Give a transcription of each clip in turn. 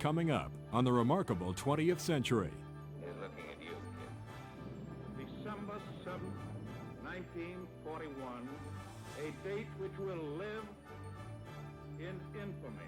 coming up on the remarkable 20th century. They're looking at you, kid. December 7th, 1941, a date which will live in infamy.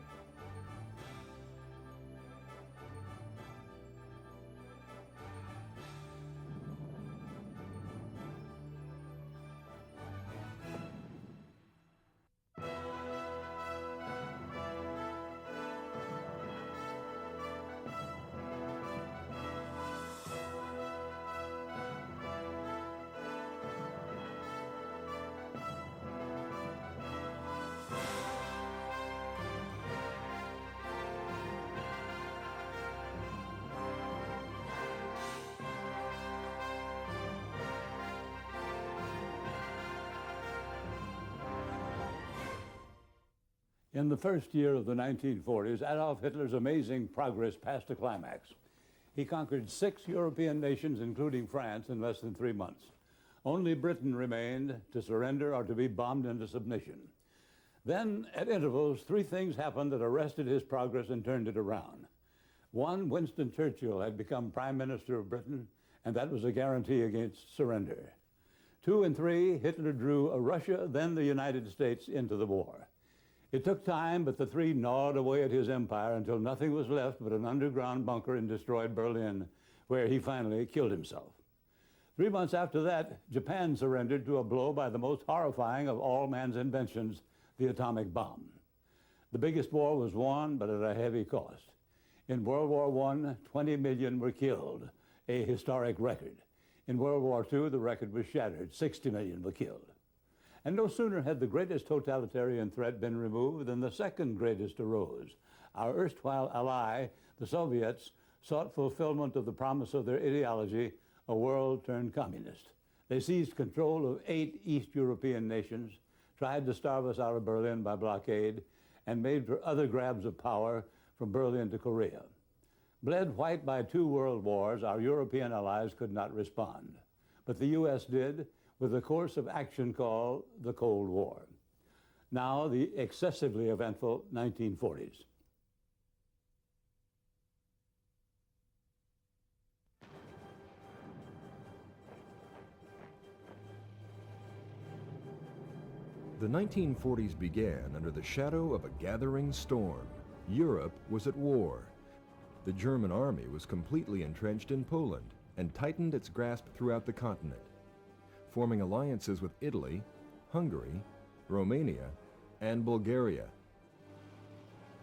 In the first year of the 1940s, Adolf Hitler's amazing progress passed a climax. He conquered 6 European nations, including France, in less than 3 months. Only Britain remained to surrender or to be bombed into submission. Then, at intervals, 3 things happened that arrested his progress and turned it around. 1, Winston Churchill had become Prime Minister of Britain, and that was a guarantee against surrender. 2 and 3, Hitler drew Russia, then the United States, into the war. It took time, but the 3 gnawed away at his empire until nothing was left but an underground bunker in destroyed Berlin, where he finally killed himself. 3 months after that, Japan surrendered to a blow by the most horrifying of all man's inventions, the atomic bomb. The biggest war was won, but at a heavy cost. In World War I, 20 million were killed, a historic record. In World War II, the record was shattered. 60 million were killed. And no sooner had the greatest totalitarian threat been removed than the second greatest arose. Our erstwhile ally, the Soviets, sought fulfillment of the promise of their ideology, a world turned communist. They seized control of 8 East European nations, tried to starve us out of Berlin by blockade, and made for other grabs of power from Berlin to Korea. Bled white by 2 world wars, our European allies could not respond. But the U.S. did, with a course of action called the Cold War. Now, the excessively eventful 1940s. The 1940s began under the shadow of a gathering storm. Europe was at war. The German army was completely entrenched in Poland and tightened its grasp throughout the continent, forming alliances with Italy, Hungary, Romania, and Bulgaria.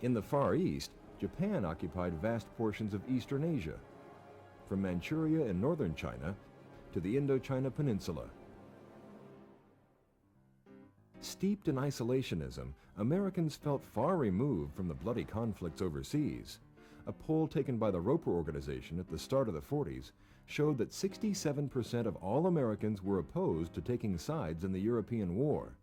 In the Far East, Japan occupied vast portions of Eastern Asia, from Manchuria in northern China to the Indochina Peninsula. Steeped in isolationism, Americans felt far removed from the bloody conflicts overseas. A poll taken by the Roper Organization at the start of the 40s showed that 67% of all Americans were opposed to taking sides in the European war.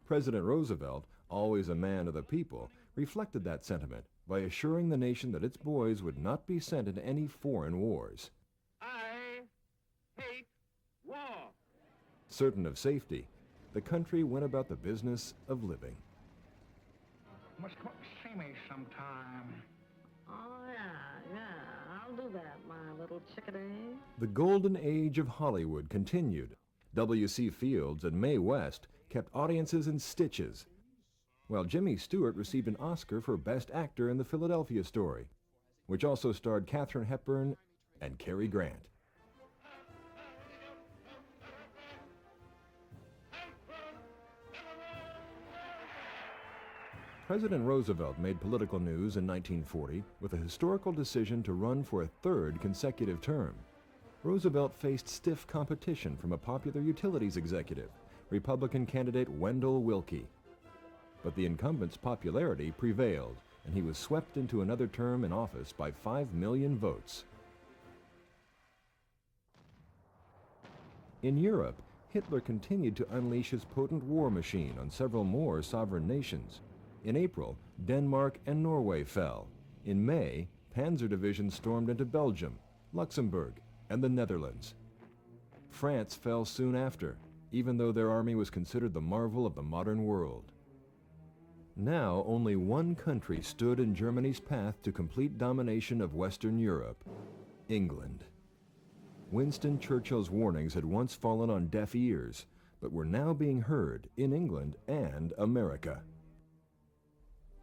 President Roosevelt, always a man of the people, reflected that sentiment by assuring the nation that its boys would not be sent into any foreign wars. I hate war. Certain of safety, the country went about the business of living. Must come up and see me sometime. Oh, yeah, I'll do that, my little chickadee. The golden age of Hollywood continued. W.C. Fields and Mae West kept audiences in stitches, while Jimmy Stewart received an Oscar for Best Actor in The Philadelphia Story, which also starred Katharine Hepburn and Cary Grant. President Roosevelt made political news in 1940 with a historical decision to run for a 3rd consecutive term. Roosevelt faced stiff competition from a popular utilities executive, Republican candidate Wendell Willkie. But the incumbent's popularity prevailed, and he was swept into another term in office by 5 million votes. In Europe, Hitler continued to unleash his potent war machine on several more sovereign nations. In April, Denmark and Norway fell. In May, Panzer divisions stormed into Belgium, Luxembourg, and the Netherlands. France fell soon after, even though their army was considered the marvel of the modern world. Now only one country stood in Germany's path to complete domination of Western Europe: England. Winston Churchill's warnings had once fallen on deaf ears, but were now being heard in England and America.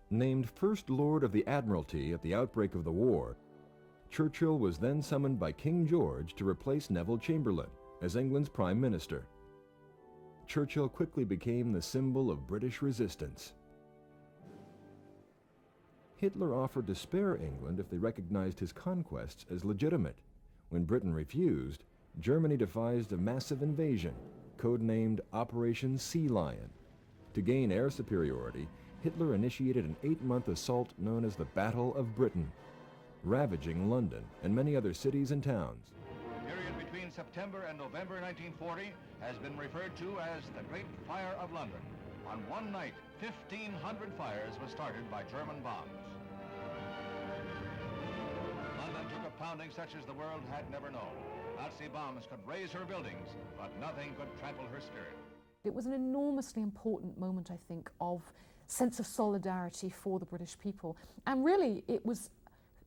Named First Lord of the Admiralty at the outbreak of the war, Churchill was then summoned by King George to replace Neville Chamberlain as England's Prime Minister. Churchill quickly became the symbol of British resistance. Hitler offered to spare England if they recognized his conquests as legitimate. When Britain refused, Germany devised a massive invasion, codenamed Operation Sea Lion. To gain air superiority, Hitler initiated an 8-month assault known as the Battle of Britain, ravaging London and many other cities and towns. The period between September and November 1940 has been referred to as the Great Fire of London. On one night, 1,500 fires were started by German bombs. London took a pounding such as the world had never known. Nazi bombs could raise her buildings, but nothing could trample her spirit. It was an enormously important moment, I think, of sense of solidarity for the British people. And really, it was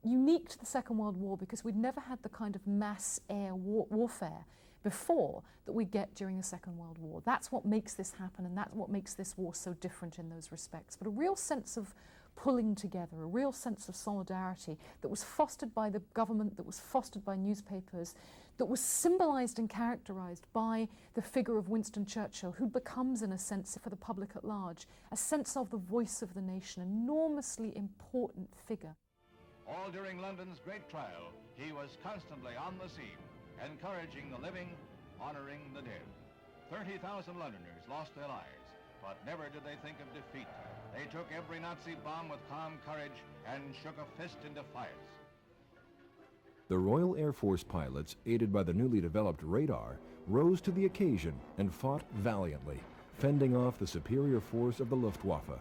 unique to the Second World War because we'd never had the kind of mass air warfare before that we get during the Second World War. That's what makes this happen, and that's what makes this war so different in those respects. But a real sense of pulling together, a real sense of solidarity that was fostered by the government, that was fostered by newspapers, that was symbolized and characterized by the figure of Winston Churchill, who becomes, in a sense, for the public at large, a sense of the voice of the nation, an enormously important figure. All during London's great trial, he was constantly on the scene, encouraging the living, honoring the dead. 30,000 Londoners lost their lives, but never did they think of defeat. They took every Nazi bomb with calm courage and shook a fist in defiance. The Royal Air Force pilots, aided by the newly developed radar, rose to the occasion and fought valiantly, fending off the superior force of the Luftwaffe.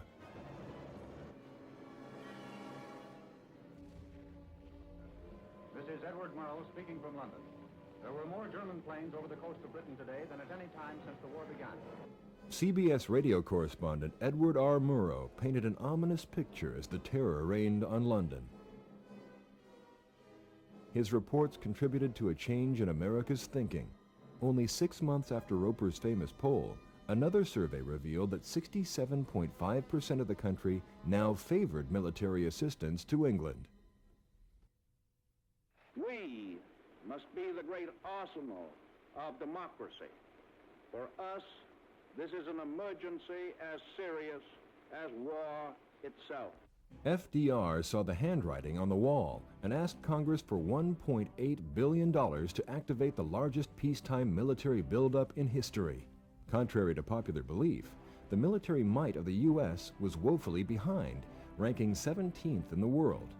This is Edward Murrow speaking from London. There were more German planes over the coast of Britain today than at any time since the war began. CBS radio correspondent Edward R. Murrow painted an ominous picture as the terror reigned on London. His reports contributed to a change in America's thinking. Only 6 months after Roper's famous poll, another survey revealed that 67.5% of the country now favored military assistance to England. We must be the great arsenal of democracy. For us, this is an emergency as serious as war itself. FDR saw the handwriting on the wall and asked Congress for $1.8 billion to activate the largest peacetime military buildup in history. Contrary to popular belief, the military might of the U.S. was woefully behind, ranking 17th in the world.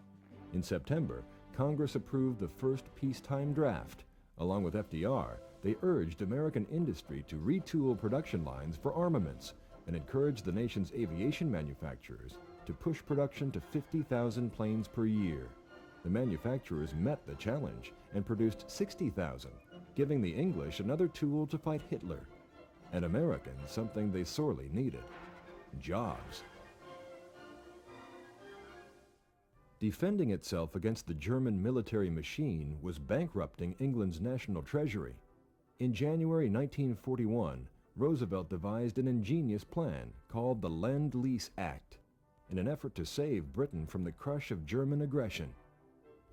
In September, Congress approved the first peacetime draft. Along with FDR, they urged American industry to retool production lines for armaments and encouraged the nation's aviation manufacturers to push production to 50,000 planes per year. The manufacturers met the challenge and produced 60,000, giving the English another tool to fight Hitler, and Americans something they sorely needed: jobs. Defending itself against the German military machine was bankrupting England's national treasury. In January 1941, Roosevelt devised an ingenious plan called the Lend-Lease Act, in an effort to save Britain from the crush of German aggression.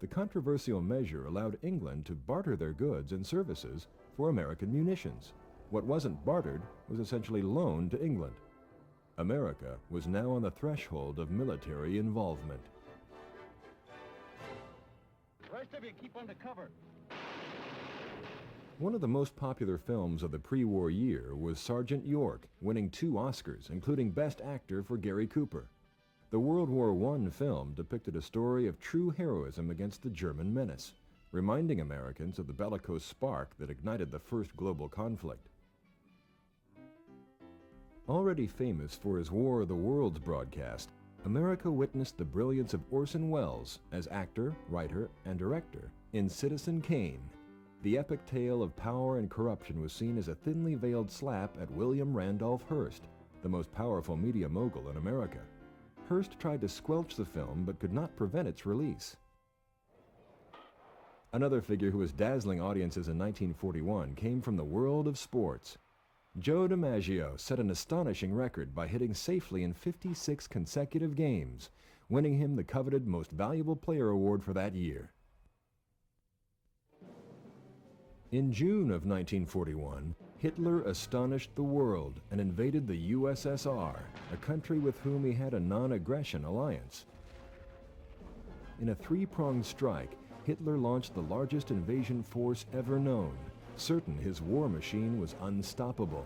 The controversial measure allowed England to barter their goods and services for American munitions. What wasn't bartered was essentially loaned to England. America was now on the threshold of military involvement. The rest of you keep under cover. One of the most popular films of the pre-war year was Sergeant York, winning 2 Oscars, including Best Actor for Gary Cooper. The World War I film depicted a story of true heroism against the German menace, reminding Americans of the bellicose spark that ignited the first global conflict. Already famous for his War of the Worlds broadcast, America witnessed the brilliance of Orson Welles as actor, writer, and director in Citizen Kane. The epic tale of power and corruption was seen as a thinly veiled slap at William Randolph Hearst, the most powerful media mogul in America. Hearst tried to squelch the film but could not prevent its release. Another figure who was dazzling audiences in 1941 came from the world of sports. Joe DiMaggio set an astonishing record by hitting safely in 56 consecutive games, winning him the coveted Most Valuable Player award for that year. In June of 1941, Hitler astonished the world and invaded the USSR, a country with whom he had a non-aggression alliance. In a three-pronged strike, Hitler launched the largest invasion force ever known, certain his war machine was unstoppable.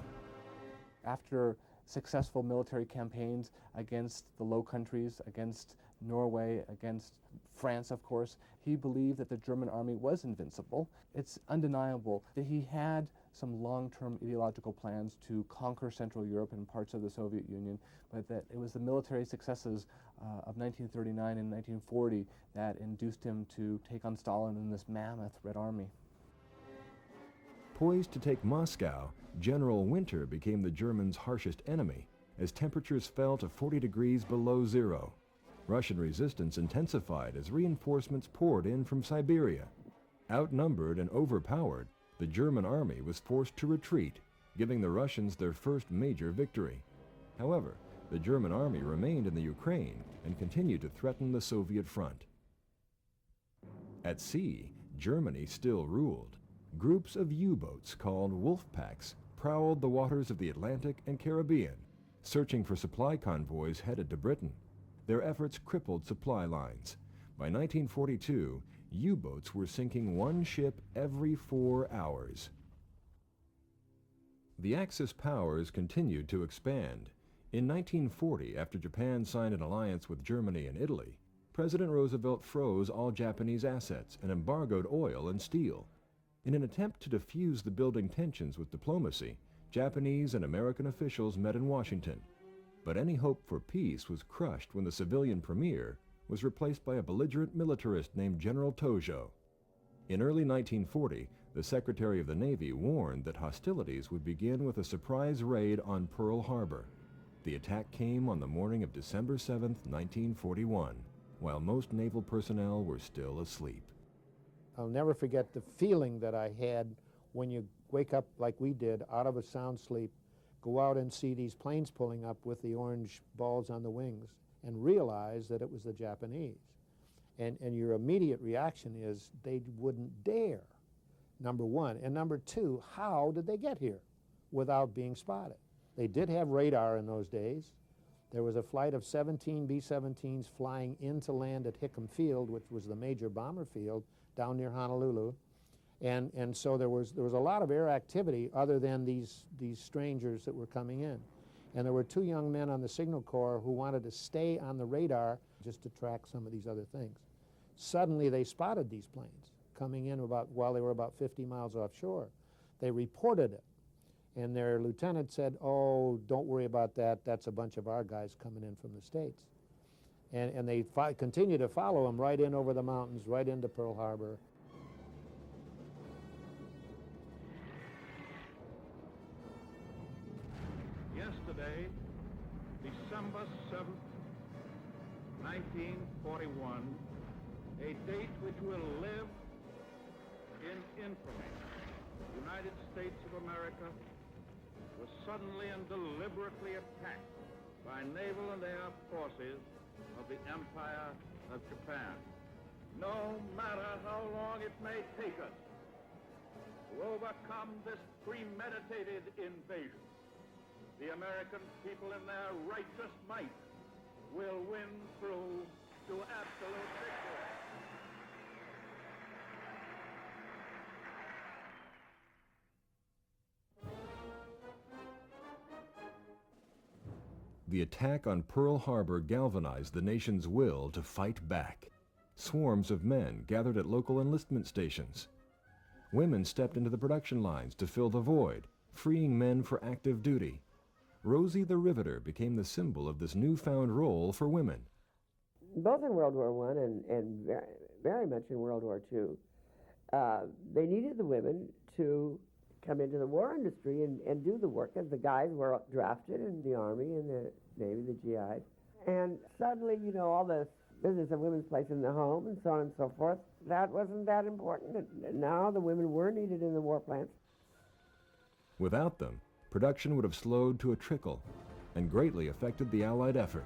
After successful military campaigns against the Low Countries, against Norway, against France, of course, he believed that the German army was invincible. It's undeniable that he had some long-term ideological plans to conquer Central Europe and parts of the Soviet Union, but that it was the military successes of 1939 and 1940 that induced him to take on Stalin and this mammoth Red Army. Poised to take Moscow, General Winter became the Germans' harshest enemy as temperatures fell to 40 degrees below zero. Russian resistance intensified as reinforcements poured in from Siberia. Outnumbered and overpowered, the German army was forced to retreat, giving the Russians their first major victory. However, the German army remained in the Ukraine and continued to threaten the Soviet front. At sea, Germany still ruled. Groups of U-boats called wolf packs prowled the waters of the Atlantic and Caribbean, searching for supply convoys headed to Britain. Their efforts crippled supply lines. By 1942, U-boats were sinking one ship every 4 hours. The Axis powers continued to expand. In 1940, after Japan signed an alliance with Germany and Italy, President Roosevelt froze all Japanese assets and embargoed oil and steel. In an attempt to diffuse the building tensions with diplomacy, Japanese and American officials met in Washington. But any hope for peace was crushed when the civilian premier was replaced by a belligerent militarist named General Tojo. In early 1940, the Secretary of the Navy warned that hostilities would begin with a surprise raid on Pearl Harbor. The attack came on the morning of December 7, 1941, while most naval personnel were still asleep. I'll never forget the feeling that I had when you wake up like we did out of a sound sleep, go out and see these planes pulling up with the orange balls on the wings and realize that it was the Japanese. And your immediate reaction is they wouldn't dare, number one. And number two, how did they get here without being spotted? They did have radar in those days. There was a flight of 17 B-17s flying into land at Hickam Field, which was the major bomber field down near Honolulu. And so there was a lot of air activity other than these strangers that were coming in. And there were two young men on the Signal Corps who wanted to stay on the radar just to track some of these other things. Suddenly they spotted these planes coming in while they were about 50 miles offshore. They reported it. And their lieutenant said, "Oh, don't worry about that. That's a bunch of our guys coming in from the States." And they continued to follow them right in over the mountains, right into Pearl Harbor. Yesterday, December 7th, 1941, a date which will live in infamy. The United States of America was suddenly and deliberately attacked by naval and air forces of the Empire of Japan. No matter how long it may take us to overcome this premeditated invasion, the American people in their righteous might will win through to absolute victory. The attack on Pearl Harbor galvanized the nation's will to fight back. Swarms of men gathered at local enlistment stations. Women stepped into the production lines to fill the void, freeing men for active duty. Rosie the Riveter became the symbol of this newfound role for women. Both in World War I and very much in World War II, they needed the women to come into the war industry and do the work, as the guys were drafted in the Army and the Navy, the GIs. And suddenly, you know, all this business of women's place in the home and so on and so forth, that wasn't that important. Now the women were needed in the war plants. Without them, production would have slowed to a trickle and greatly affected the Allied effort.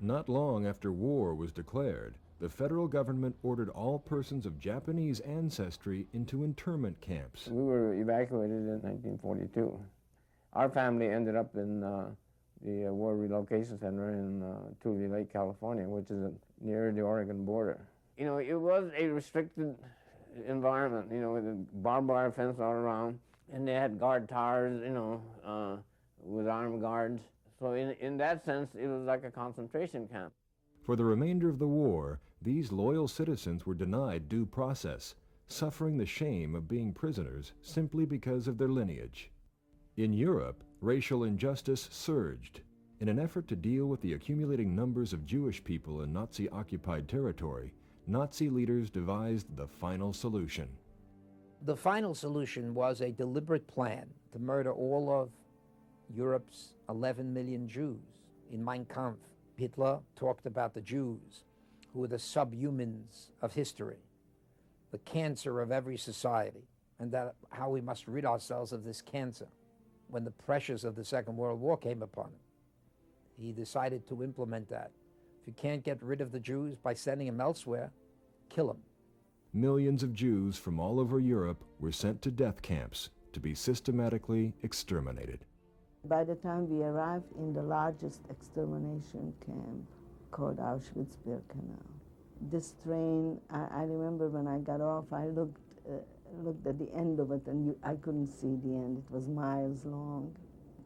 Not long after war was declared, the federal government ordered all persons of Japanese ancestry into internment camps. We were evacuated in 1942. Our family ended up in the War Relocation Center in Tule Lake, California, which is near the Oregon border. You know, it was a restricted environment, you know, with a barbed wire fence all around, and they had guard towers, you know, with armed guards. So in that sense, it was like a concentration camp. For the remainder of the war, these loyal citizens were denied due process, suffering the shame of being prisoners simply because of their lineage. In Europe, racial injustice surged. In an effort to deal with the accumulating numbers of Jewish people in Nazi-occupied territory, Nazi leaders devised the final solution. The final solution was a deliberate plan to murder all of Europe's 11 million Jews. In Mein Kampf, Hitler talked about the Jews, who were the subhumans of history, the cancer of every society, and that how we must rid ourselves of this cancer. When the pressures of the Second World War came upon him, he decided to implement that. If you can't get rid of the Jews by sending them elsewhere, kill them. Millions of Jews from all over Europe were sent to death camps to be systematically exterminated. By the time we arrived in the largest extermination camp called Auschwitz-Birkenau, this train, I remember when I got off, I looked at the end of it and I couldn't see the end. It was miles long.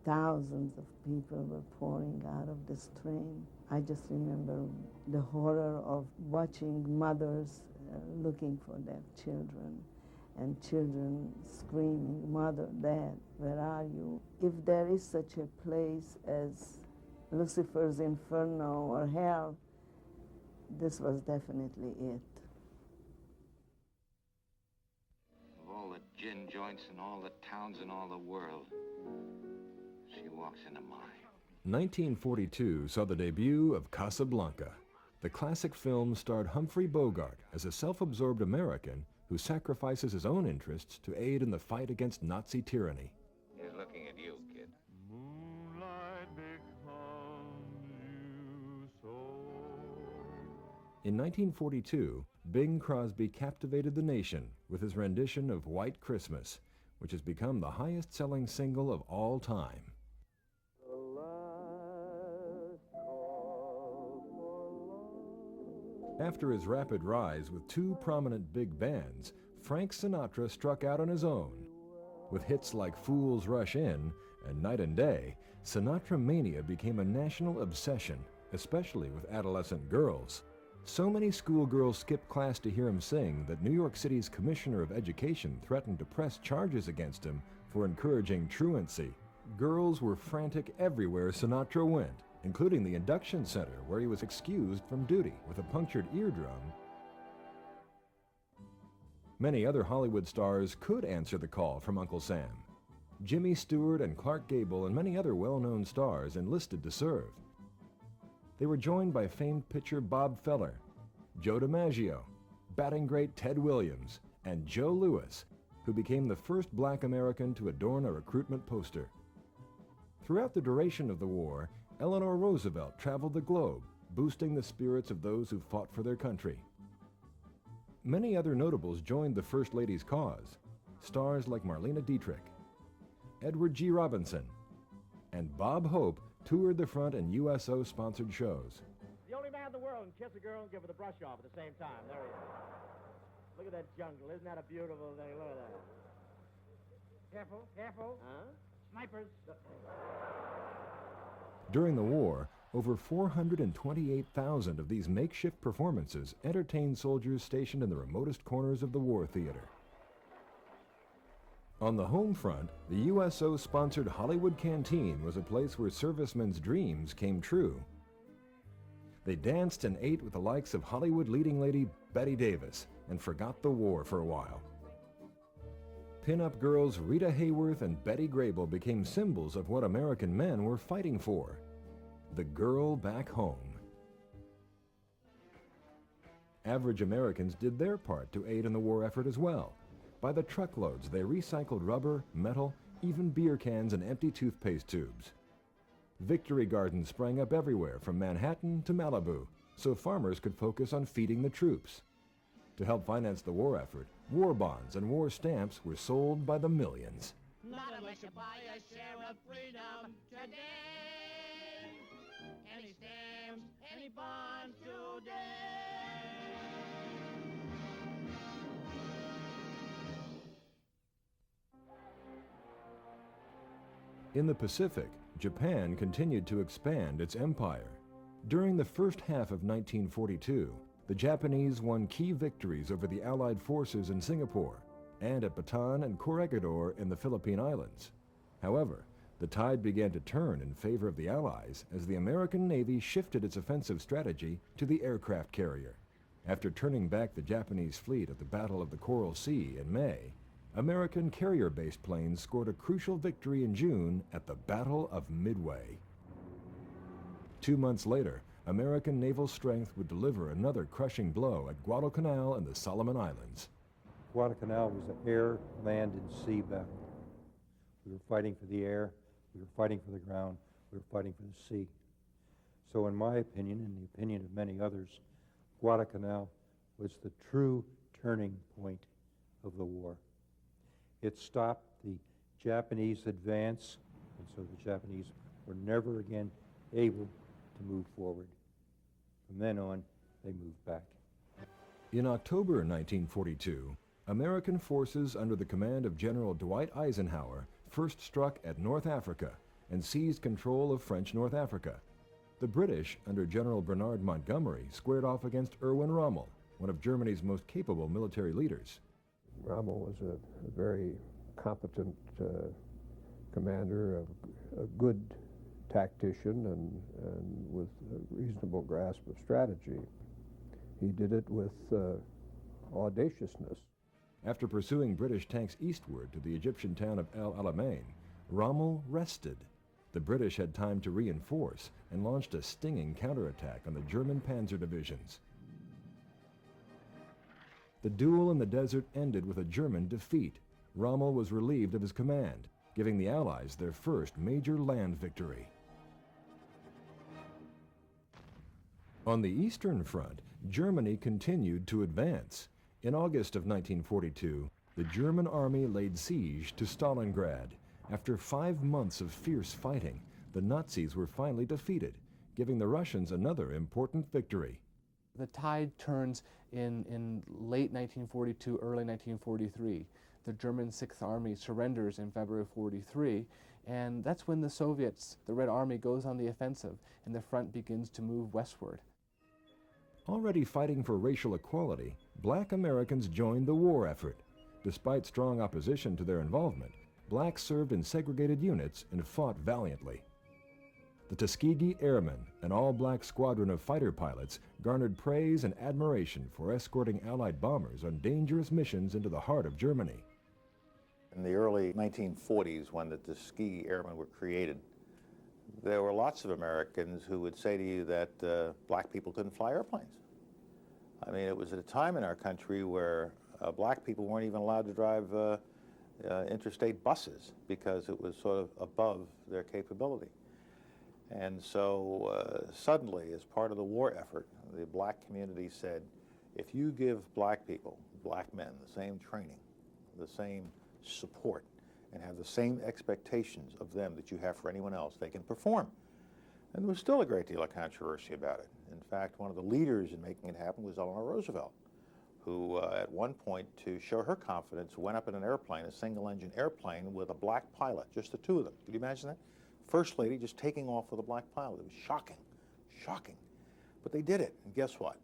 Thousands of people were pouring out of this train. I just remember the horror of watching mothers looking for their children, and children screaming, "Mother, Dad, where are you?" If there is such a place as Lucifer's Inferno or hell, this was definitely it. Of all the gin joints in all the towns in all the world, she walks into mine. 1942 saw the debut of Casablanca. The classic film starred Humphrey Bogart as a self-absorbed American who sacrifices his own interests to aid in the fight against Nazi tyranny. He's looking at you, kid. In 1942, Bing Crosby captivated the nation with his rendition of White Christmas, which has become the highest-selling single of all time. After his rapid rise with two prominent big bands, Frank Sinatra struck out on his own. With hits like Fools Rush In and Night and Day, Sinatra mania became a national obsession, especially with adolescent girls. So many schoolgirls skipped class to hear him sing that New York City's Commissioner of Education threatened to press charges against him for encouraging truancy. Girls were frantic everywhere Sinatra went, including the induction center where he was excused from duty with a punctured eardrum. Many other Hollywood stars could answer the call from Uncle Sam. Jimmy Stewart and Clark Gable and many other well-known stars enlisted to serve. They were joined by famed pitcher Bob Feller, Joe DiMaggio, batting great Ted Williams, and Joe Louis, who became the first black American to adorn a recruitment poster. Throughout the duration of the war, Eleanor Roosevelt traveled the globe, boosting the spirits of those who fought for their country. Many other notables joined the First Lady's cause, stars like Marlene Dietrich, Edward G. Robinson, and Bob Hope toured the front in USO-sponsored shows. The only man in the world can kiss a girl and give her the brush off at the same time. There he is. Look at that jungle. Isn't that a beautiful thing? Look at that. Careful, careful. Huh? Snipers. During the war, over 428,000 of these makeshift performances entertained soldiers stationed in the remotest corners of the war theater. On the home front, the USO-sponsored Hollywood Canteen was a place where servicemen's dreams came true. They danced and ate with the likes of Hollywood leading lady Bette Davis and forgot the war for a while. Pin-up girls Rita Hayworth and Betty Grable became symbols of what American men were fighting for. the girl back home. Average Americans did their part to aid in the war effort as well. By the truckloads, they recycled rubber, metal, even beer cans and empty toothpaste tubes. Victory gardens sprang up everywhere from Manhattan to Malibu, so farmers could focus on feeding the troops. To help finance the war effort, war bonds and war stamps were sold by the millions. Not unless you buy a share of freedom today. Any stamps, any bonds today. In the Pacific, Japan continued to expand its empire. During the first half of 1942, the Japanese won key victories over the Allied forces in Singapore and at Bataan and Corregidor in the Philippine Islands. However, the tide began to turn in favor of the Allies as the American Navy shifted its offensive strategy to the aircraft carrier. After turning back the Japanese fleet at the Battle of the Coral Sea in May, American carrier-based planes scored a crucial victory in June at the Battle of Midway. 2 months later, American naval strength would deliver another crushing blow at Guadalcanal and the Solomon Islands. Guadalcanal was an air, land, and sea battle. We were fighting for the air, we were fighting for the ground, we were fighting for the sea. So in my opinion, and the opinion of many others, Guadalcanal was the true turning point of the war. It stopped the Japanese advance, and so the Japanese were never again able to move forward. From then on, they moved back. In October 1942, American forces under the command of General Dwight Eisenhower first struck at North Africa and seized control of French North Africa. The British, under General Bernard Montgomery, squared off against Erwin Rommel, one of Germany's most capable military leaders. Rommel was a very competent commander, a good tactician, and with a reasonable grasp of strategy. He did it with audaciousness. After pursuing British tanks eastward to the Egyptian town of El Alamein, Rommel rested. The British had time to reinforce and launched a stinging counterattack on the German panzer divisions. The duel in the desert ended with a German defeat. Rommel was relieved of his command, giving the Allies their first major land victory. On the Eastern Front, Germany continued to advance. In August of 1942, the German army laid siege to Stalingrad. After 5 months of fierce fighting, the Nazis were finally defeated, giving the Russians another important victory. The tide turns in late 1942, early 1943. The German Sixth Army surrenders in February of 43, and that's when the Soviets, the Red Army, goes on the offensive, and the front begins to move westward. Already fighting for racial equality, black Americans joined the war effort. Despite strong opposition to their involvement, blacks served in segregated units and fought valiantly. The Tuskegee Airmen, an all-black squadron of fighter pilots, garnered praise and admiration for escorting Allied bombers on dangerous missions into the heart of Germany. In the early 1940s, when the Tuskegee Airmen were created, there were lots of Americans who would say to you that black people couldn't fly airplanes. I mean, it was at a time in our country where black people weren't even allowed to drive interstate buses because it was sort of above their capability. And so suddenly, as part of the war effort, the black community said, if you give black people, black men, the same training, the same support, and have the same expectations of them that you have for anyone else, they can perform. And there was still a great deal of controversy about it. In fact, one of the leaders in making it happen was Eleanor Roosevelt, who at one point, to show her confidence, went up in an airplane, a single-engine airplane, with a black pilot, just the two of them. Could you imagine that? First lady just taking off with a black pilot. It was shocking, shocking. But they did it, and guess what?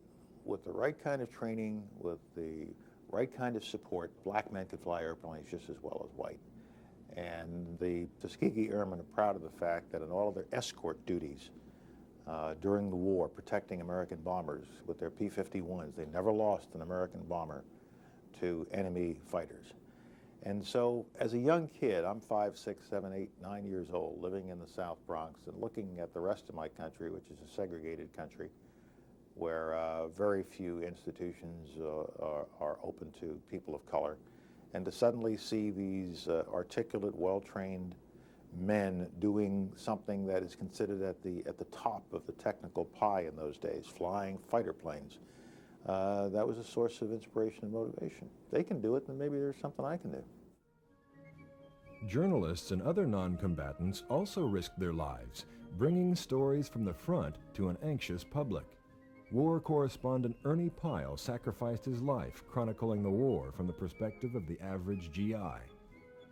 With the right kind of training, with the right kind of support, black men could fly airplanes just as well as white. And the Tuskegee Airmen are proud of the fact that in all of their escort duties during the war, protecting American bombers with their P-51s, they never lost an American bomber to enemy fighters. And so as a young kid, I'm 5, 6, 7, 8, 9 years old, living in the South Bronx and looking at the rest of my country, which is a segregated country, where very few institutions are open to people of color. And to suddenly see these articulate, well-trained men doing something that is considered at the top of the technical pie in those days, flying fighter planes, that was a source of inspiration and motivation. They can do it, then maybe there's something I can do. Journalists and other non-combatants also risked their lives, bringing stories from the front to an anxious public. War correspondent Ernie Pyle sacrificed his life chronicling the war from the perspective of the average GI.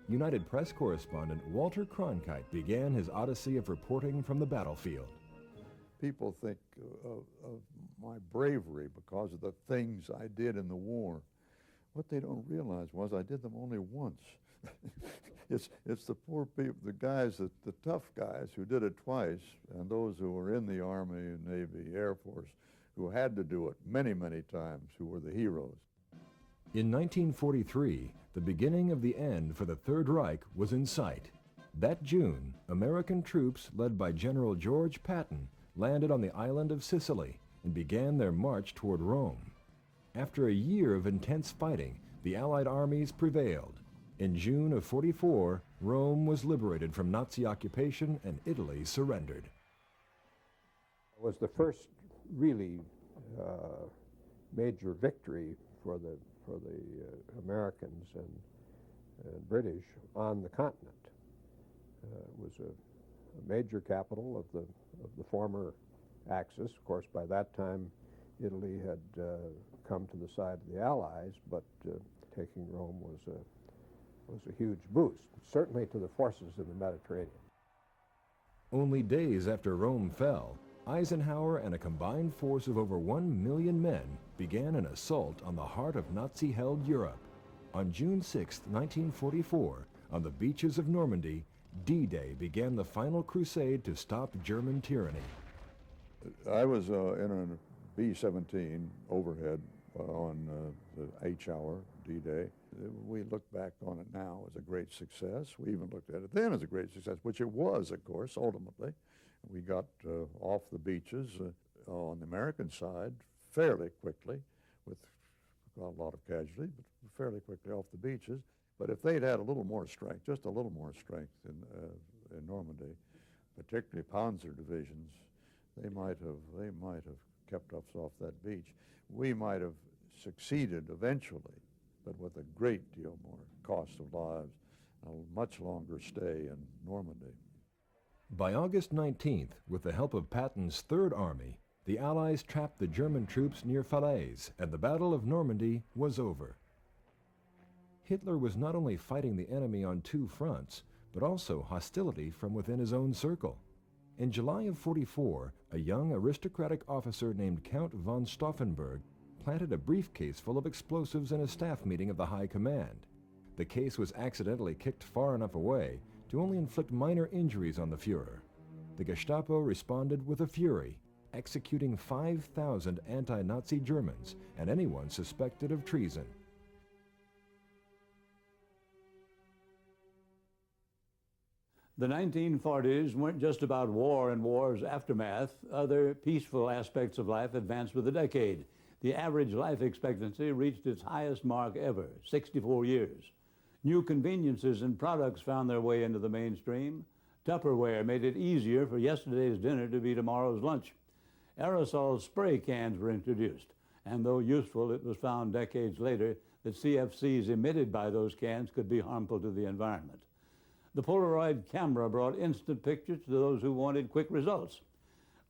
United Press correspondent Walter Cronkite began his odyssey of reporting from the battlefield. People think of my bravery because of the things I did in the war. What they don't realize was I did them only once. It's the poor people, the guys, the tough guys who did it twice, and those who were in the Army, Navy, Air Force, who had to do it many, many times, who were the heroes. In 1943, the beginning of the end for the Third Reich was in sight. That June, American troops led by General George Patton landed on the island of Sicily and began their march toward Rome. After a year of intense fighting, the Allied armies prevailed. In June of '44, Rome was liberated from Nazi occupation and Italy surrendered. It was the first really major victory for the Americans and British on the continent. It was a major capital of the former Axis. Of course, by that time, Italy had come to the side of the Allies, but taking Rome was a huge boost, certainly to the forces in the Mediterranean. Only days after Rome fell, Eisenhower and a combined force of over 1 million men began an assault on the heart of Nazi-held Europe. On June 6, 1944, on the beaches of Normandy, D-Day began the final crusade to stop German tyranny. I was in a B-17 overhead on the H-hour, D-Day. We look back on it now as a great success. We even looked at it then as a great success, which it was, of course, ultimately. We got off the beaches on the American side fairly quickly, with a lot of casualties, but fairly quickly off the beaches. But if they'd had a little more strength, just a little more strength in Normandy, particularly Panzer divisions, they might have kept us off that beach. We might have succeeded eventually, but with a great deal more cost of lives, a much longer stay in Normandy. By August 19th, with the help of Patton's Third Army, the Allies trapped the German troops near Falaise, and the Battle of Normandy was over. Hitler was not only fighting the enemy on two fronts, but also hostility from within his own circle. In July of '44, a young aristocratic officer named Count von Stauffenberg planted a briefcase full of explosives in a staff meeting of the High Command. The case was accidentally kicked far enough away to only inflict minor injuries on the Führer. The Gestapo responded with a fury, executing 5,000 anti-Nazi Germans and anyone suspected of treason. The 1940s weren't just about war and war's aftermath. Other peaceful aspects of life advanced with the decade. The average life expectancy reached its highest mark ever, 64 years. New conveniences and products found their way into the mainstream. Tupperware made it easier for yesterday's dinner to be tomorrow's lunch. Aerosol spray cans were introduced, and though useful, it was found decades later that CFCs emitted by those cans could be harmful to the environment. The Polaroid camera brought instant pictures to those who wanted quick results.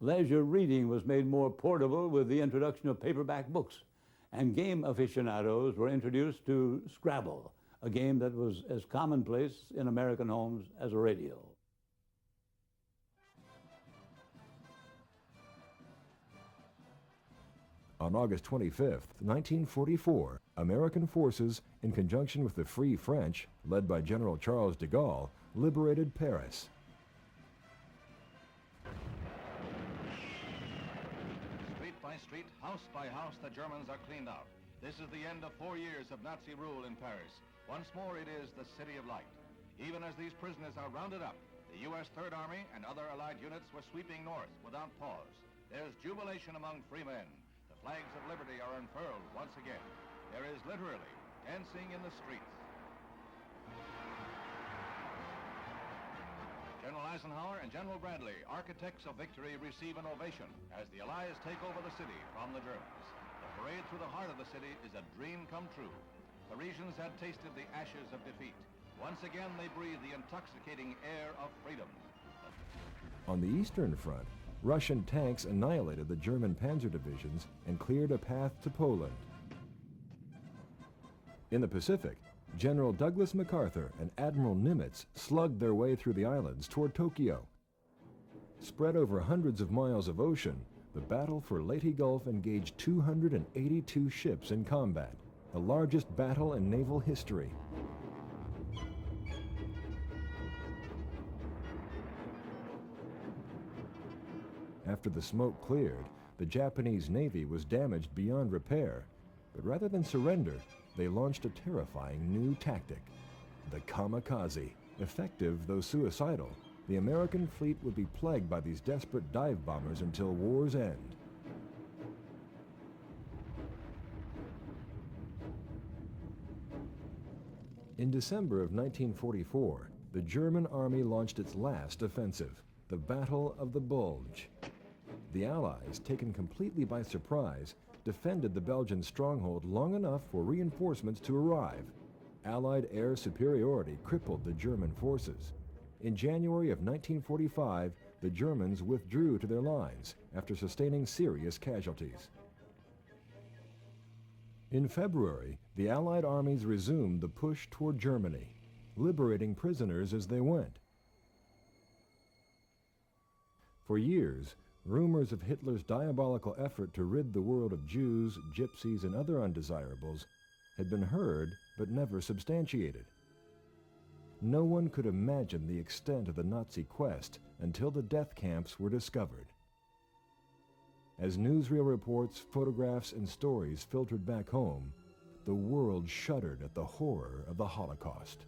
Leisure reading was made more portable with the introduction of paperback books, and game aficionados were introduced to Scrabble, a game that was as commonplace in American homes as a radio. On August 25th, 1944, American forces, in conjunction with the Free French, led by General Charles de Gaulle, liberated Paris. Street by street, house by house, the Germans are cleaned out. This is the end of 4 years of Nazi rule in Paris. Once more, it is the City of Light. Even as these prisoners are rounded up, the U.S. Third Army and other Allied units were sweeping north without pause. There's jubilation among free men. The flags of liberty are unfurled once again. There is literally dancing in the streets. General Eisenhower and General Bradley, architects of victory, receive an ovation as the Allies take over the city from the Germans. The parade through the heart of the city is a dream come true. Parisians had tasted the ashes of defeat. Once again, they breathe the intoxicating air of freedom. On the Eastern Front, Russian tanks annihilated the German panzer divisions and cleared a path to Poland. In the Pacific, General Douglas MacArthur and Admiral Nimitz slugged their way through the islands toward Tokyo. Spread over hundreds of miles of ocean, the battle for Leyte Gulf engaged 282 ships in combat, the largest battle in naval history. After the smoke cleared, the Japanese Navy was damaged beyond repair, but rather than surrender, they launched a terrifying new tactic, the kamikaze. Effective though suicidal, the American fleet would be plagued by these desperate dive bombers until war's end. In December of 1944, the German army launched its last offensive, the Battle of the Bulge. The Allies, taken completely by surprise, defended the Belgian stronghold long enough for reinforcements to arrive. Allied air superiority crippled the German forces. In January of 1945, the Germans withdrew to their lines after sustaining serious casualties. In February, the Allied armies resumed the push toward Germany, liberating prisoners as they went. For years, rumors of Hitler's diabolical effort to rid the world of Jews, gypsies, and other undesirables had been heard but never substantiated. No one could imagine the extent of the Nazi quest until the death camps were discovered. As newsreel reports, photographs, and stories filtered back home, the world shuddered at the horror of the Holocaust.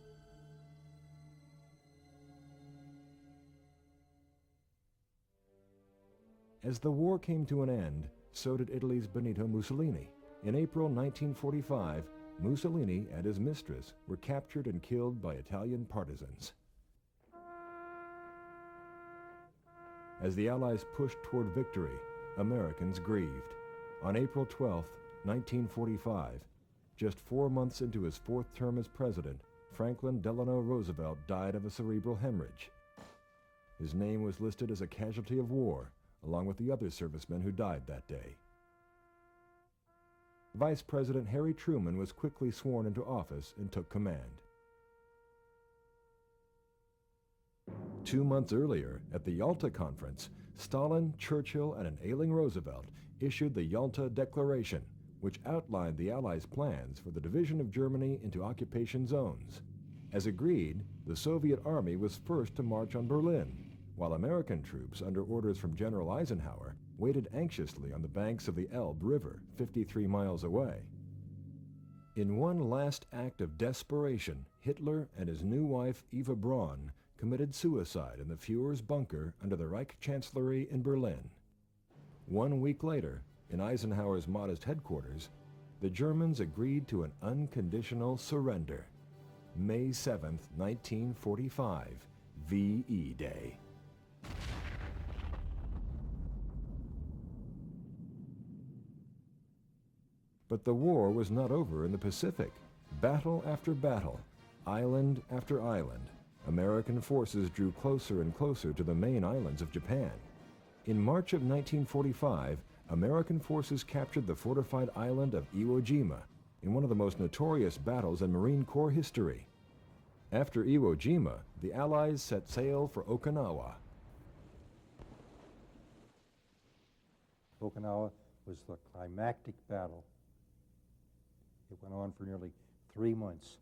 As the war came to an end, so did Italy's Benito Mussolini. In April 1945, Mussolini and his mistress were captured and killed by Italian partisans. As the Allies pushed toward victory, Americans grieved. On April 12, 1945, just 4 months into his fourth term as president, Franklin Delano Roosevelt died of a cerebral hemorrhage. His name was listed as a casualty of war, along with the other servicemen who died that day. Vice President Harry Truman was quickly sworn into office and took command. 2 months earlier, at the Yalta Conference, Stalin, Churchill, and an ailing Roosevelt issued the Yalta Declaration, which outlined the Allies' plans for the division of Germany into occupation zones. As agreed, the Soviet Army was first to march on Berlin, while American troops, under orders from General Eisenhower, waited anxiously on the banks of the Elbe River, 53 miles away. In one last act of desperation, Hitler and his new wife, Eva Braun, committed suicide in the Fuhrer's bunker under the Reich Chancellery in Berlin. 1 week later, in Eisenhower's modest headquarters, the Germans agreed to an unconditional surrender. May 7, 1945, VE Day. But the war was not over in the Pacific. Battle after battle, island after island, American forces drew closer and closer to the main islands of Japan. In March of 1945, American forces captured the fortified island of Iwo Jima in one of the most notorious battles in Marine Corps history. After Iwo Jima, the Allies set sail for Okinawa. Okinawa was the climactic battle. It went on for nearly 3 months,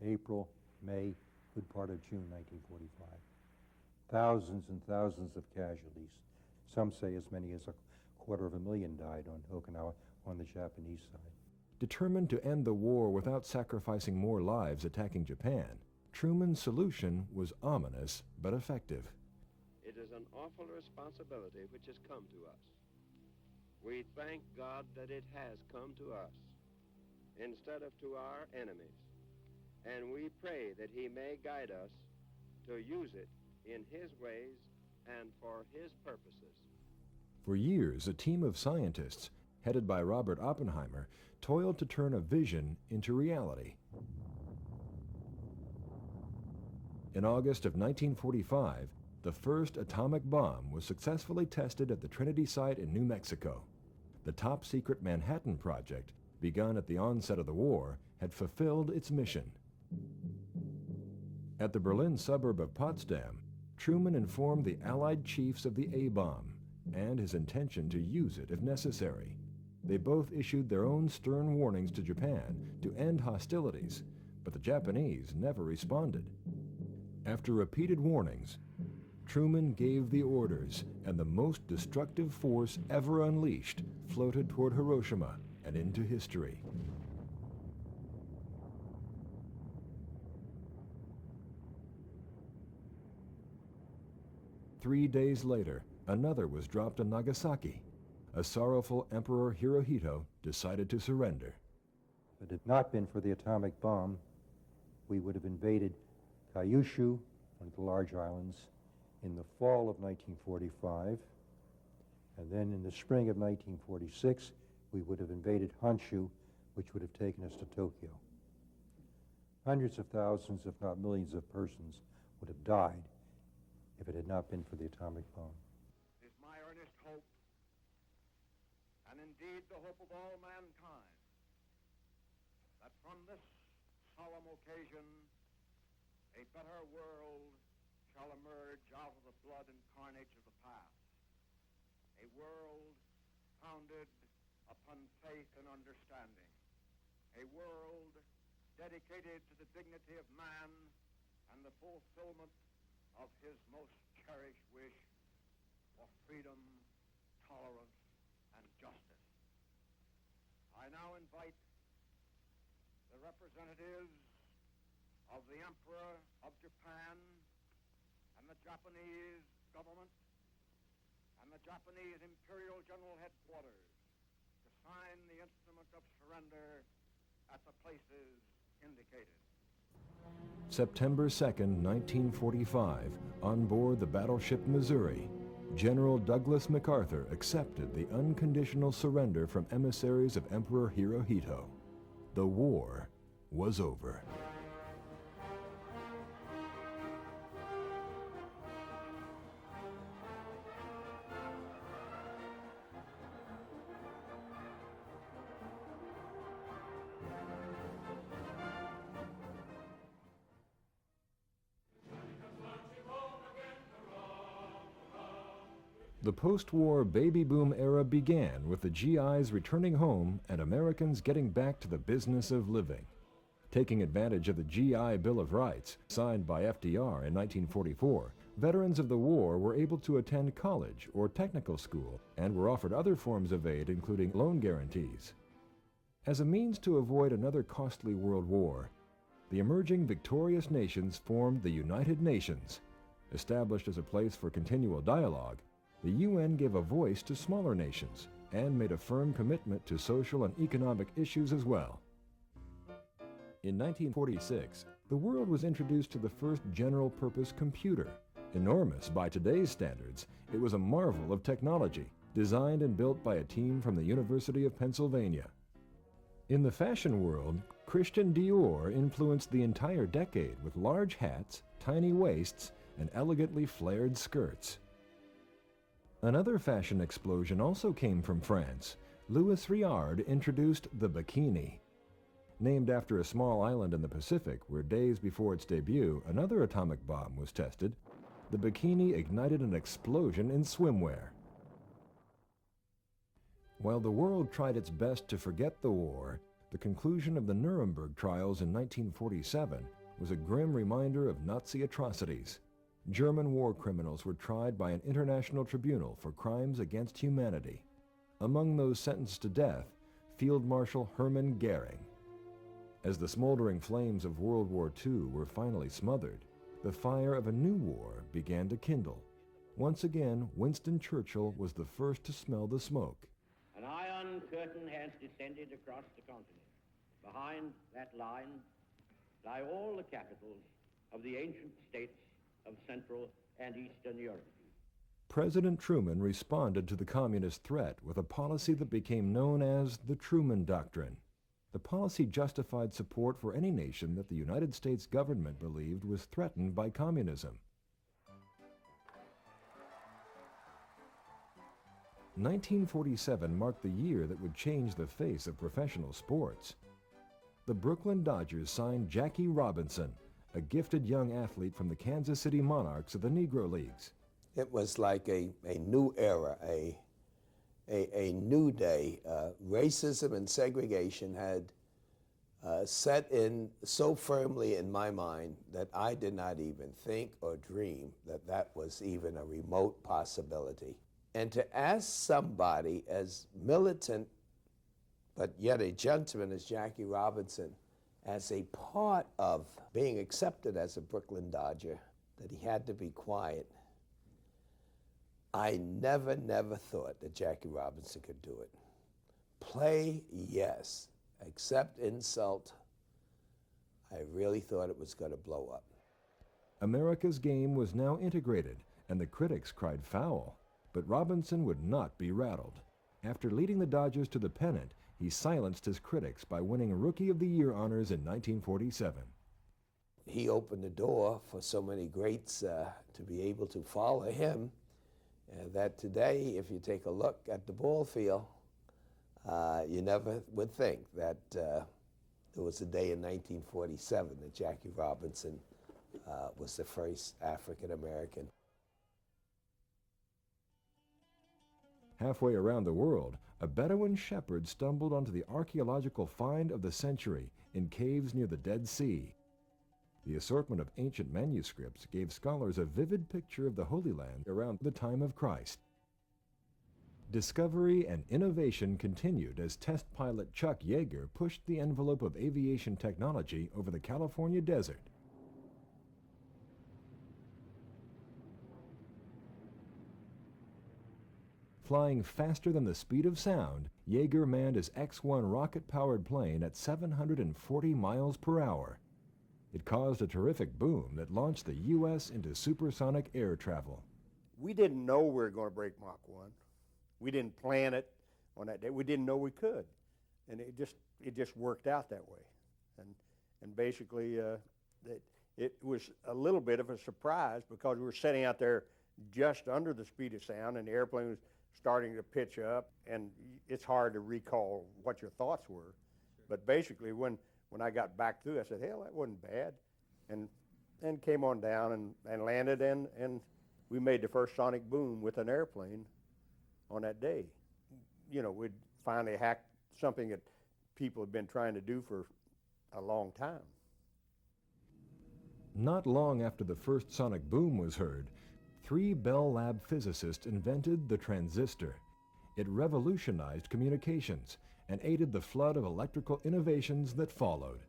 April, May, good part of June 1945. Thousands and thousands of casualties. Some say as many as 250,000 died on Okinawa on the Japanese side. Determined to end the war without sacrificing more lives attacking Japan, Truman's solution was ominous but effective. It is an awful responsibility which has come to us. We thank God that it has come to us instead of to our enemies, and we pray that He may guide us to use it in His ways and for His purposes. For years, a team of scientists, headed by Robert Oppenheimer, toiled to turn a vision into reality. In August of 1945, the first atomic bomb was successfully tested at the Trinity site in New Mexico. The top-secret Manhattan Project, begun at the onset of the war, had fulfilled its mission. At the Berlin suburb of Potsdam, Truman informed the Allied chiefs of the A-bomb and his intention to use it if necessary. They both issued their own stern warnings to Japan to end hostilities, but the Japanese never responded. After repeated warnings, Truman gave the orders, and the most destructive force ever unleashed floated toward Hiroshima and into history. Three days later, another was dropped on Nagasaki. A sorrowful Emperor Hirohito decided to surrender. If it had not been for the atomic bomb, we would have invaded Kyushu, one of the large islands, in the fall of 1945, and then in the spring of 1946, we would have invaded Honshu, which would have taken us to Tokyo. Hundreds of thousands, if not millions of persons would have died if it had not been for the atomic bomb. It is my earnest hope, and indeed the hope of all mankind, that from this solemn occasion, a better world shall emerge out of the blood and carnage of the past. A world founded upon faith and understanding. A world dedicated to the dignity of man and the fulfillment of his most cherished wish for freedom, tolerance, and justice. I now invite the representatives of the Emperor of Japan and the Japanese government and the Japanese Imperial General Headquarters to sign the instrument of surrender at the places indicated. September 2nd, 1945, on board the battleship Missouri, General Douglas MacArthur accepted the unconditional surrender from emissaries of Emperor Hirohito. The war was over. The post-war baby boom era began with the GIs returning home and Americans getting back to the business of living. Taking advantage of the GI Bill of Rights, signed by FDR in 1944, veterans of the war were able to attend college or technical school and were offered other forms of aid, including loan guarantees. As a means to avoid another costly world war, the emerging victorious nations formed the United Nations. Established as a place for continual dialogue, the UN gave a voice to smaller nations and made a firm commitment to social and economic issues as well. In 1946, the world was introduced to the first general-purpose computer. Enormous by today's standards, it was a marvel of technology, designed and built by a team from the University of Pennsylvania. In the fashion world, Christian Dior influenced the entire decade with large hats, tiny waists, and elegantly flared skirts. Another fashion explosion also came from France. Louis Réard introduced the bikini. Named after a small island in the Pacific where days before its debut another atomic bomb was tested, the bikini ignited an explosion in swimwear. While the world tried its best to forget the war, the conclusion of the Nuremberg trials in 1947 was a grim reminder of Nazi atrocities. German war criminals were tried by an international tribunal for crimes against humanity. Among those sentenced to death, Field Marshal Hermann Goering. As the smoldering flames of World War II were finally smothered, the fire of a new war began to kindle. Once again, Winston Churchill was the first to smell the smoke. An iron curtain has descended across the continent. Behind that line lie all the capitals of the ancient states of Central and Eastern Europe. President Truman responded to the communist threat with a policy that became known as the Truman Doctrine. The policy justified support for any nation that the United States government believed was threatened by communism. 1947 marked the year that would change the face of professional sports. The Brooklyn Dodgers signed Jackie Robinson, a gifted young athlete from the Kansas City Monarchs of the Negro Leagues. It was like a new era, a new day. Racism and segregation had set in so firmly in my mind that I did not even think or dream that that was even a remote possibility. And to ask somebody as militant, but yet a gentleman as Jackie Robinson, as a part of being accepted as a Brooklyn Dodger, that he had to be quiet, I never thought that Jackie Robinson could do it. Play, yes. Accept insult, I really thought it was going to blow up. America's game was now integrated, and the critics cried foul. But Robinson would not be rattled. After leading the Dodgers to the pennant, he silenced his critics by winning Rookie of the Year honors in 1947. He opened the door for so many greats to be able to follow him, that today, if you take a look at the ball field, you never would think that there was a day in 1947 that Jackie Robinson was the first African American. Halfway around the world, a Bedouin shepherd stumbled onto the archaeological find of the century in caves near the Dead Sea. The assortment of ancient manuscripts gave scholars a vivid picture of the Holy Land around the time of Christ. Discovery and innovation continued as test pilot Chuck Yeager pushed the envelope of aviation technology over the California desert. Flying faster than the speed of sound, Yeager manned his X-1 rocket-powered plane at 740 miles per hour. It caused a terrific boom that launched the U.S. into supersonic air travel. We didn't know we were going to break Mach 1. We didn't plan it on that day. We didn't know we could. And it just worked out that way. And basically, it was a little bit of a surprise because we were sitting out there just under the speed of sound, and the airplane was starting to pitch up, and it's hard to recall what your thoughts were. But basically, when I got back through, I said, hell, that wasn't bad. And came on down and landed, and we made the first sonic boom with an airplane on that day. You know, we'd finally hacked something that people had been trying to do for a long time. Not long after the first sonic boom was heard, 3 Bell Lab physicists invented the transistor. It revolutionized communications and aided the flood of electrical innovations that followed.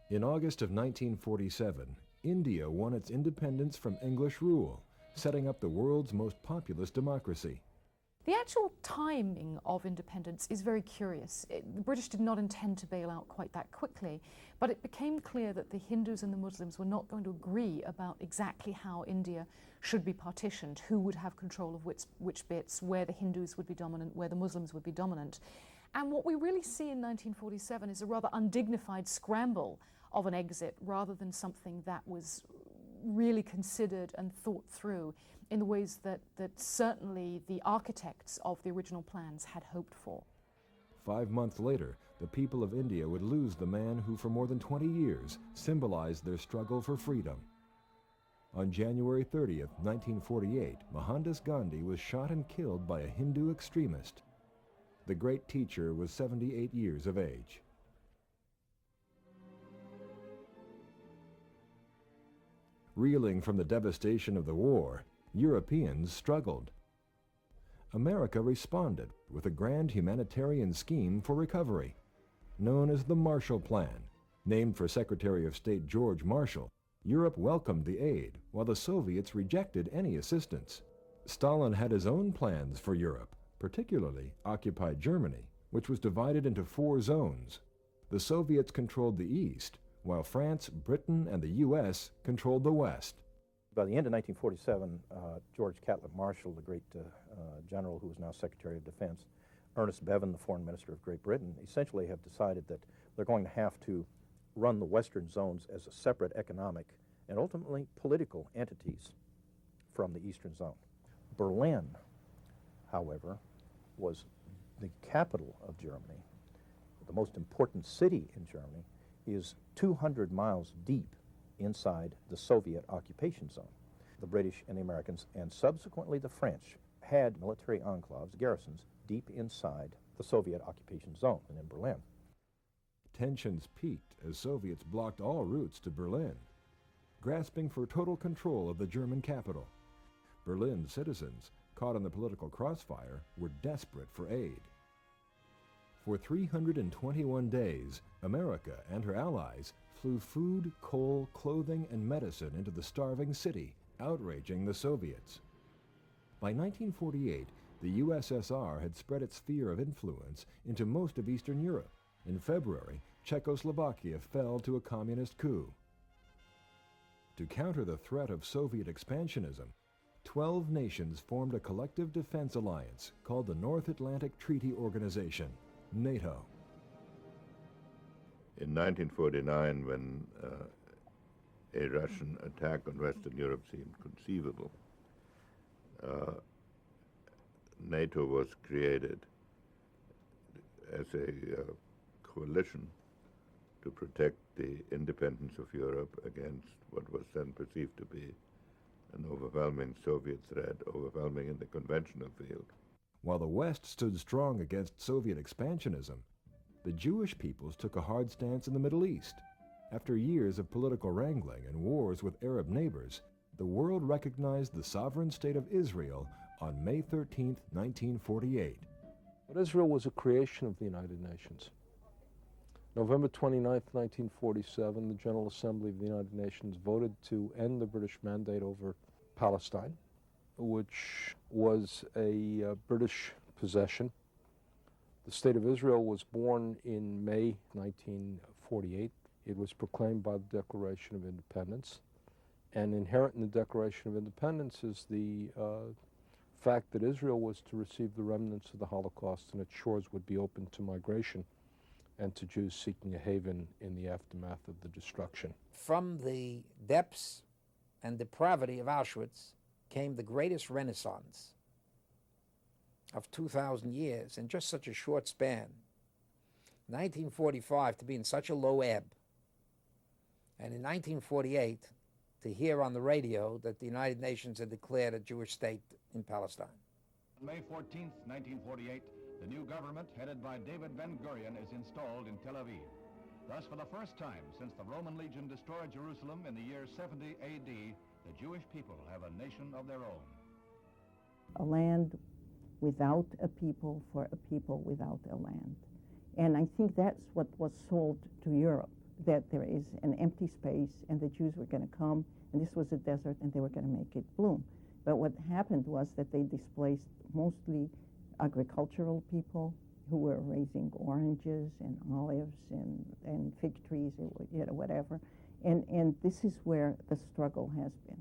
In August of 1947, India won its independence from English rule, setting up the world's most populous democracy. The actual timing of independence is very curious. The British did not intend to bail out quite that quickly, but it became clear that the Hindus and the Muslims were not going to agree about exactly how India should be partitioned, who would have control of which bits, where the Hindus would be dominant, where the Muslims would be dominant. And what we really see in 1947 is a rather undignified scramble of an exit rather than something that was really considered and thought through in the ways that certainly the architects of the original plans had hoped for. 5 months later, the people of India would lose the man who for more than 20 years symbolized their struggle for freedom. On January 30th, 1948, Mohandas Gandhi was shot and killed by a Hindu extremist. The great teacher was 78 years of age. Reeling from the devastation of the war, Europeans struggled. America responded with a grand humanitarian scheme for recovery, known as the Marshall Plan. Named for Secretary of State George Marshall, Europe welcomed the aid, while the Soviets rejected any assistance. Stalin had his own plans for Europe, particularly occupied Germany, which was divided into 4 zones. The Soviets controlled the east, while France, Britain, and the U.S. controlled the west. By the end of 1947, George Catlett Marshall, the great general who is now Secretary of Defense, Ernest Bevin, the Foreign Minister of Great Britain, essentially have decided that they're going to have to run the western zones as a separate economic and ultimately political entities from the eastern zone. Berlin, however, was the capital of Germany. The most important city in Germany is 200 miles deep inside the Soviet occupation zone. The British and the Americans, and subsequently the French, had military enclaves, garrisons, deep inside the Soviet occupation zone and in Berlin. Tensions peaked as Soviets blocked all routes to Berlin, grasping for total control of the German capital. Berlin citizens, caught in the political crossfire, were desperate for aid. For 321 days, America and her allies flew food, coal, clothing, and medicine into the starving city, outraging the Soviets. By 1948, the USSR had spread its sphere of influence into most of Eastern Europe. In February, Czechoslovakia fell to a communist coup. To counter the threat of Soviet expansionism, 12 nations formed a collective defense alliance called the North Atlantic Treaty Organization, NATO. In 1949, when a Russian attack on Western Europe seemed conceivable, NATO was created as a coalition to protect the independence of Europe against what was then perceived to be an overwhelming Soviet threat, overwhelming in the conventional field. While the West stood strong against Soviet expansionism, the Jewish peoples took a hard stance in the Middle East. After years of political wrangling and wars with Arab neighbors, the world recognized the sovereign state of Israel on May 13, 1948. But Israel was a creation of the United Nations. November 29, 1947, the General Assembly of the United Nations voted to end the British mandate over Palestine, which was a British possession. The State of Israel was born in May 1948. It was proclaimed by the Declaration of Independence. And inherent in the Declaration of Independence is the fact that Israel was to receive the remnants of the Holocaust and its shores would be open to migration and to Jews seeking a haven in the aftermath of the destruction. From the depths and depravity of Auschwitz came the greatest renaissance of 2,000 years in just such a short span. 1945 to be in such a low ebb, and in 1948 to hear on the radio that the United Nations had declared a Jewish state in Palestine. On May 14, 1948, the new government headed by David Ben-Gurion is installed in Tel Aviv. Thus, for the first time since the Roman legion destroyed Jerusalem in the year 70 AD, the Jewish people have a nation of their own. A land without a people for a people without a land. And I think that's what was sold to Europe, that there is an empty space and the Jews were going to come, and this was a desert, and they were going to make it bloom. But what happened was that they displaced mostly agricultural people who were raising oranges and olives and fig trees, whatever. And this is where the struggle has been.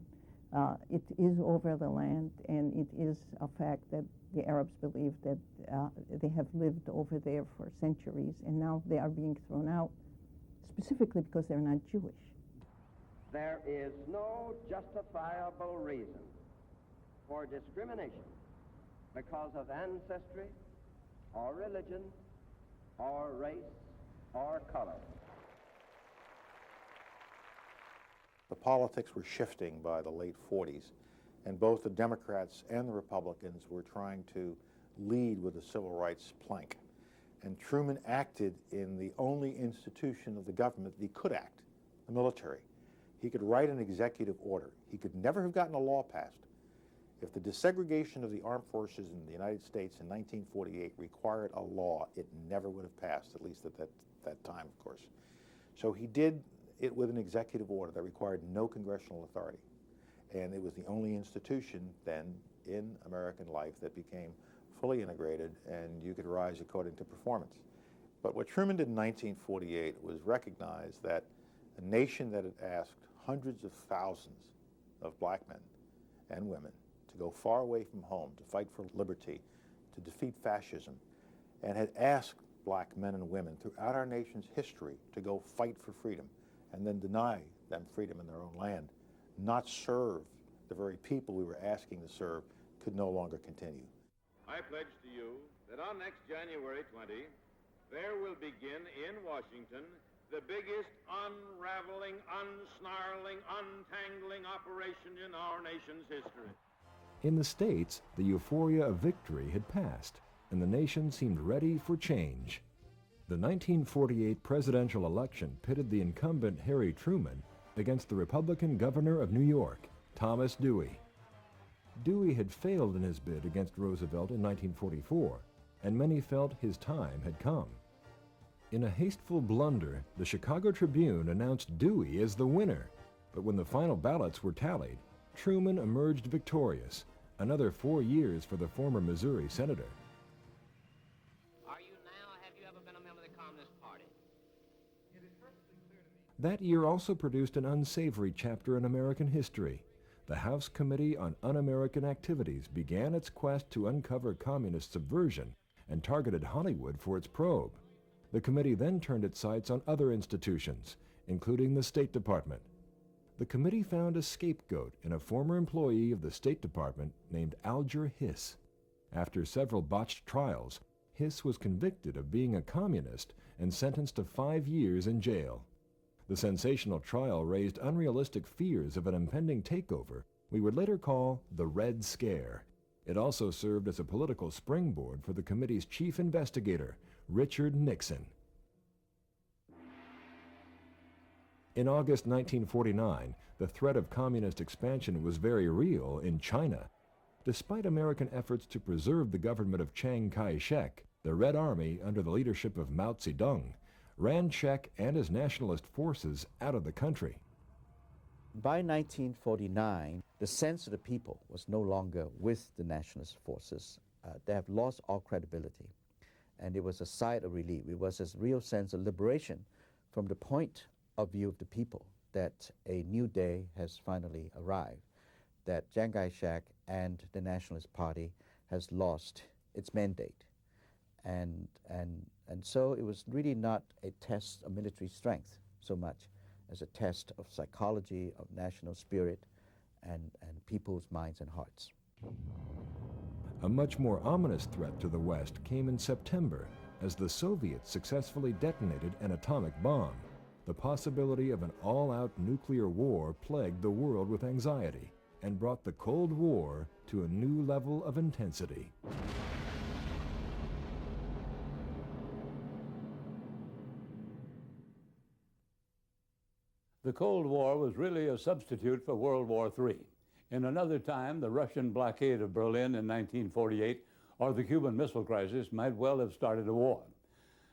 It is over the land, and it is a fact that the Arabs believe that they have lived over there for centuries, and now they are being thrown out, specifically because they're not Jewish. There is no justifiable reason for discrimination because of ancestry, or religion, or race, or color. The politics were shifting by the late 40s, and both the Democrats and the Republicans were trying to lead with the civil rights plank. And Truman acted in the only institution of the government that he could act, the military. He could write an executive order. He could never have gotten a law passed If the desegregation of the armed forces in the United States in 1948 required a law, it never would have passed, at least at that time, of course. So he did it with an executive order that required no congressional authority. And it was the only institution then in American life that became fully integrated, and you could rise according to performance. But what Truman did in 1948 was recognize that a nation that had asked hundreds of thousands of black men and women to go far away from home, to fight for liberty, to defeat fascism, and had asked black men and women throughout our nation's history to go fight for freedom and then deny them freedom in their own land, not serve the very people we were asking to serve, could no longer continue. I pledge to you that on next January 20, there will begin in Washington the biggest unraveling, unsnarling, untangling operation in our nation's history. In the States, the euphoria of victory had passed, and the nation seemed ready for change. The 1948 presidential election pitted the incumbent Harry Truman against the Republican governor of New York, Thomas Dewey. Dewey had failed in his bid against Roosevelt in 1944, and many felt his time had come. In a hasteful blunder, the Chicago Tribune announced Dewey as the winner, but when the final ballots were tallied, Truman emerged victorious, another 4 years for the former Missouri senator. Are you now, have you ever been a member of the Communist Party? That year also produced an unsavory chapter in American history. The House Committee on Un-American Activities began its quest to uncover communist subversion and targeted Hollywood for its probe. The committee then turned its sights on other institutions, including the State Department. The committee found a scapegoat in a former employee of the State Department named Alger Hiss. After several botched trials, Hiss was convicted of being a communist and sentenced to 5 years in jail. The sensational trial raised unrealistic fears of an impending takeover we would later call the Red Scare. It also served as a political springboard for the committee's chief investigator, Richard Nixon. In August 1949, the threat of communist expansion was very real in China. Despite American efforts to preserve the government of Chiang Kai-shek, the Red Army, under the leadership of Mao Zedong, ran Czech and his nationalist forces out of the country. By 1949, the sense of the people was no longer with the nationalist forces. They have lost all credibility. And it was a sigh of relief. It was a real sense of liberation from the point of view of the people that a new day has finally arrived, that Chiang Kai-shek and the Nationalist Party has lost its mandate. And so it was really not a test of military strength so much as a test of psychology, of national spirit, and people's minds and hearts. A much more ominous threat to the West came in September as the Soviets successfully detonated an atomic bomb. The possibility of an all-out nuclear war plagued the world with anxiety and brought the Cold War to a new level of intensity. The Cold War was really a substitute for World War III. In another time, the Russian blockade of Berlin in 1948 or the Cuban Missile Crisis might well have started a war.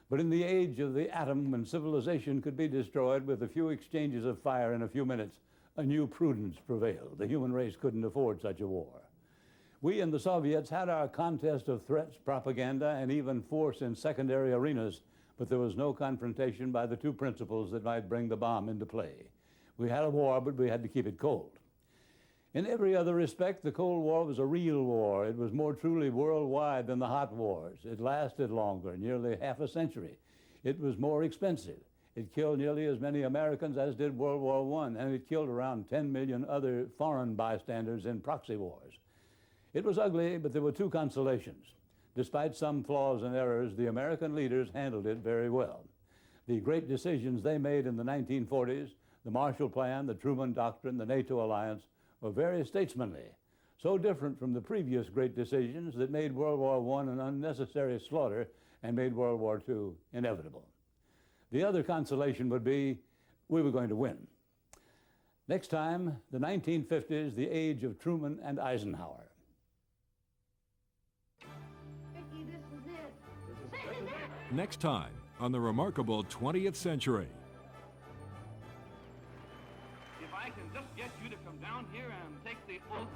But in the age of the atom, when civilization could be destroyed with a few exchanges of fire in a few minutes, a new prudence prevailed. The human race couldn't afford such a war. We and the Soviets had our contest of threats, propaganda, and even force in secondary arenas, but there was no confrontation by the two principles that might bring the bomb into play. We had a war, but we had to keep it cold. In every other respect, the Cold War was a real war. It was more truly worldwide than the hot wars. It lasted longer, nearly half a century. It was more expensive. It killed nearly as many Americans as did World War I, and it killed around 10 million other foreign bystanders in proxy wars. It was ugly, but there were two consolations. Despite some flaws and errors, the American leaders handled it very well. The great decisions they made in the 1940s, the Marshall Plan, the Truman Doctrine, the NATO alliance, were very statesmanly, so different from the previous great decisions that made World War I an unnecessary slaughter and made World War II inevitable. The other consolation would be we were going to win. Next time, the 1950s, the age of Truman and Eisenhower. Next time on the remarkable 20th century. If I can just get you to come down here and take the oath.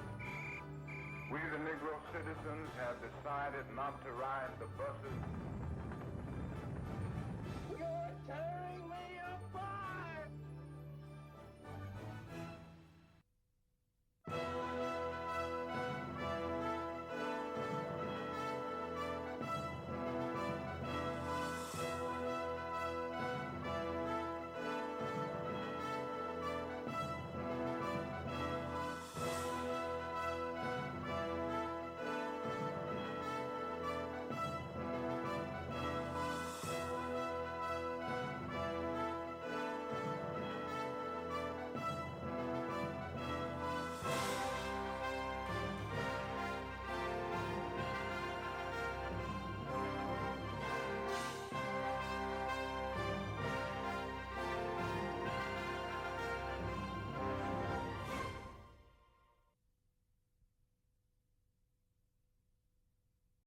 We, the Negro citizens, have decided not to ride the buses. You're tearing me